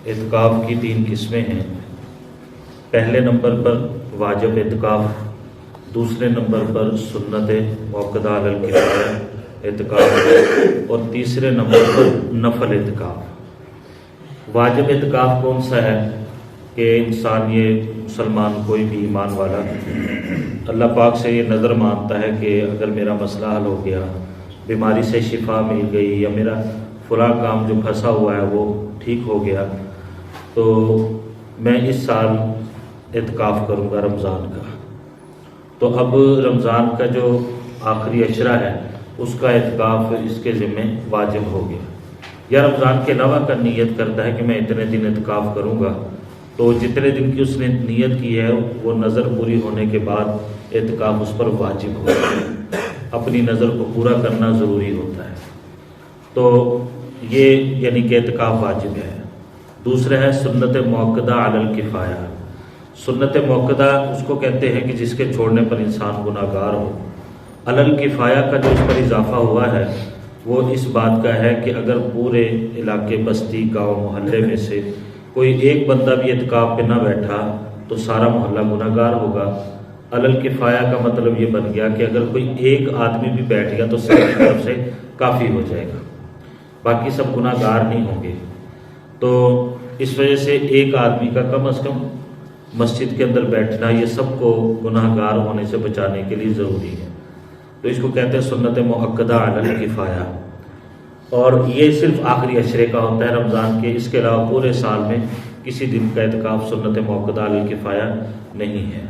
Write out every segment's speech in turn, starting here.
اعتکاف کی 3 قسمیں ہیں۔ پہلے نمبر پر واجب اعتکاف، دوسرے نمبر پر سنت موقدہ علی الکفایہ اعتکاف، اور تیسرے نمبر پر نفل اعتکاف۔ واجب اعتکاف کون سا ہے کہ انسان، یہ مسلمان کوئی بھی ایمان والا اللہ پاک سے یہ نظر مانتا ہے کہ اگر میرا مسئلہ حل ہو گیا، بیماری سے شفا مل گئی، یا میرا فلاں کام جو پھنسا ہوا ہے وہ ٹھیک ہو گیا، تو میں اس سال اعتکاف کروں گا رمضان کا۔ تو اب رمضان کا جو آخری عشرہ ہے اس کا اعتکاف اس کے ذمہ واجب ہو گیا، یا رمضان کے علاوہ کا نیت کرتا ہے کہ میں اتنے دن اعتکاف کروں گا، تو جتنے دن کی اس نے نیت کی ہے وہ نظر پوری ہونے کے بعد اعتکاف اس پر واجب ہوگا، اپنی نظر کو پورا کرنا ضروری ہوتا ہے۔ تو یہ یعنی کہ اعتکاف واجب ہے۔ دوسرا ہے سنت موقدہ علی الکفایہ۔ سنت موقدہ اس کو کہتے ہیں کہ جس کے چھوڑنے پر انسان گناہ گار ہو۔ علی الکفایہ کا جو اس پر اضافہ ہوا ہے وہ اس بات کا ہے کہ اگر پورے علاقے، بستی، گاؤں، محلے میں سے کوئی ایک بندہ بھی اعتکاف پہ نہ بیٹھا تو سارا محلہ گناہ گار ہوگا۔ علی الکفایہ کا مطلب یہ بن گیا کہ اگر کوئی ایک آدمی بھی بیٹھ گیا تو سب کی طرف سے کافی ہو جائے گا، باقی سب گناہ گار نہیں ہوں گے۔ تو اس وجہ سے ایک آدمی کا کم از کم مسجد کے اندر بیٹھنا یہ سب کو گناہ گار ہونے سے بچانے کے لیے ضروری ہے۔ تو اس کو کہتے ہیں سنت موقدہ علی الکفایہ، اور یہ صرف آخری عشرے کا ہوتا ہے رمضان کے، اس کے علاوہ پورے سال میں کسی دن کا اعتکاف سنت موقدہ علی الکفایہ نہیں ہے۔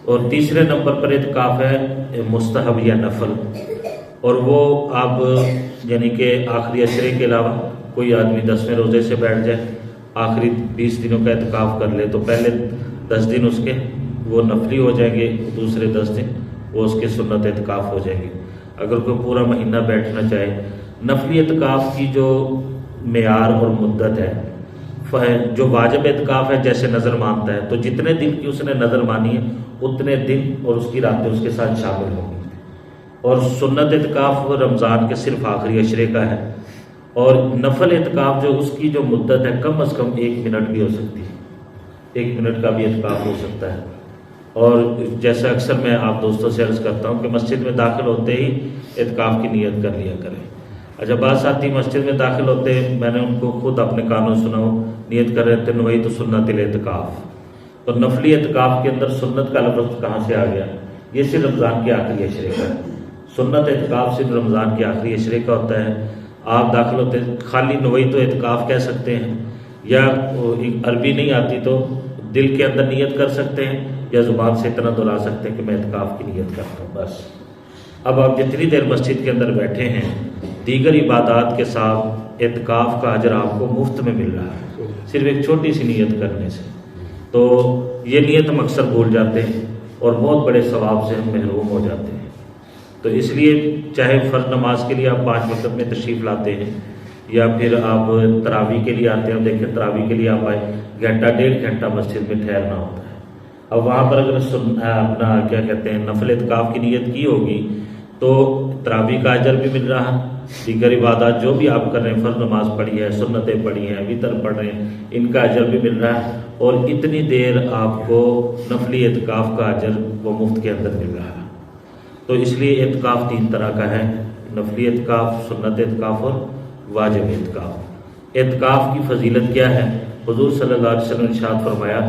اور تیسرے نمبر پر اعتکاف ہے مستحب یا نفل، اور وہ آپ یعنی کہ آخری عشرے کے علاوہ کوئی آدمی 10ویں روزے سے بیٹھ جائے، آخری 20 دنوں کا اعتکاف کر لے، تو پہلے 10 دن اس کے وہ نفلی ہو جائیں گے، دوسرے 10 دن وہ اس کے سنت اعتکاف ہو جائیں گے۔ اگر کوئی پورا مہینہ بیٹھنا چاہے، نفلی اعتکاف کی جو معیار اور مدت ہے، جو واجب اعتکاف ہے جیسے نظر مانتا ہے تو جتنے دن کی اس نے نظر مانی ہے اتنے دن اور اس کی راتیں اس کے ساتھ شامل ہوں گی۔ اور سنت اعتکاف رمضان کے صرف آخری عشرے کا ہے، اور نفل اعتکاف جو اس کی جو مدت ہے کم از کم 1 منٹ بھی ہو سکتی ہے، 1 منٹ کا بھی اعتکاف ہو سکتا ہے۔ اور جیسا اکثر میں آپ دوستوں سے عرض کرتا ہوں کہ مسجد میں داخل ہوتے ہی اعتکاف کی نیت کر لیا کریں۔ اچھا، بعض ساتھی مسجد میں داخل ہوتے ہیں، میں نے ان کو خود اپنے کانوں سنا ہو نیت کر رہے تھے وہی تو سنت الاعتکاف، تو نفلی اعتکاف کے اندر سنت کا لفظ کہاں سے آ گیا؟ یہ صرف رمضان کے آخری عشرے کا ہے۔ سنت اعتکاف صرف رمضان کے آخری عشرے کا ہوتا ہے۔ آپ داخل ہوتے خالی نوئی تو اعتکاف کہہ سکتے ہیں، یا عربی نہیں آتی تو دل کے اندر نیت کر سکتے ہیں، یا زبان سے اتنا دہرا سکتے ہیں کہ میں اعتکاف کی نیت کرتا ہوں، بس۔ اب آپ جتنی دیر مسجد کے اندر بیٹھے ہیں، دیگر عبادات کے ساتھ اعتکاف کا اجر آپ کو مفت میں مل رہا ہے، صرف ایک چھوٹی سی نیت کرنے سے۔ تو یہ نیت ہم اکثر بھول جاتے ہیں اور بہت بڑے ثواب سے ہم محروم ہو جاتے ہیں۔ تو اس لیے چاہے فرض نماز کے لیے آپ 5 وقت میں تشریف لاتے ہیں، یا پھر آپ تراویح کے لیے آتے ہیں، دیکھیں تراویح کے لیے آپ آئے، 1.5 گھنٹہ مسجد میں ٹھہرنا ہوتا ہے۔ اب وہاں پر اگر اپنا کیا کہتے ہیں نفل اعتکاف کی نیت کی ہوگی تو تراویح کا اجر بھی مل رہا ہے، دیگر عبادات جو بھی آپ کر رہے ہیں، فرض نماز پڑھی ہے، سنتیں پڑھی ہیں، وتر پڑھ رہے ہیں، ان کا اجر بھی مل رہا ہے، اور اتنی دیر آپ کو نفلی اعتکاف کا اجر وہ مفت کے اندر مل رہا ہے۔ تو اس لیے اعتکاف 3 طرح کا ہے، نفلی اعتکاف، سنت اعتکاف اور واجب اعتکاف۔ اعتکاف کی فضیلت کیا ہے؟ حضور صلی اللہ علیہ وسلم نے ارشاد فرمایا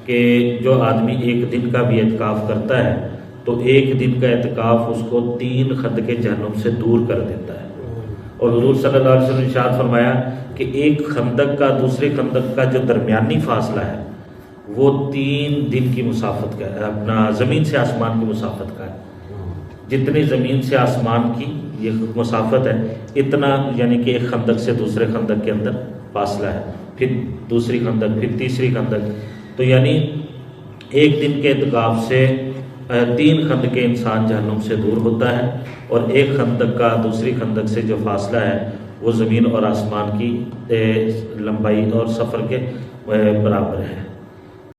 کہ جو آدمی 1 دن کا بھی اعتکاف کرتا ہے تو 1 دن کا اعتکاف اس کو 3 خندق جہنم سے دور کر دیتا ہے۔ اور حضور صلی اللہ علیہ وسلم نے ارشاد فرمایا کہ ایک خندق کا دوسرے خندق کا جو درمیانی فاصلہ ہے وہ 3 دن کی مسافت کا ہے، اپنا زمین سے آسمان کی مسافت کا ہے۔ جتنی زمین سے آسمان کی یہ مسافت ہے اتنا یعنی کہ ایک خندق سے دوسرے خندق کے اندر فاصلہ ہے، پھر دوسری خندق، پھر تیسری خندق، تو یعنی 1 دن کے اعتکاف سے 3 خندق انسان جہنم سے دور ہوتا ہے، اور ایک خندق کا دوسری خندق سے جو فاصلہ ہے وہ زمین اور آسمان کی لمبائی اور سفر کے برابر ہے۔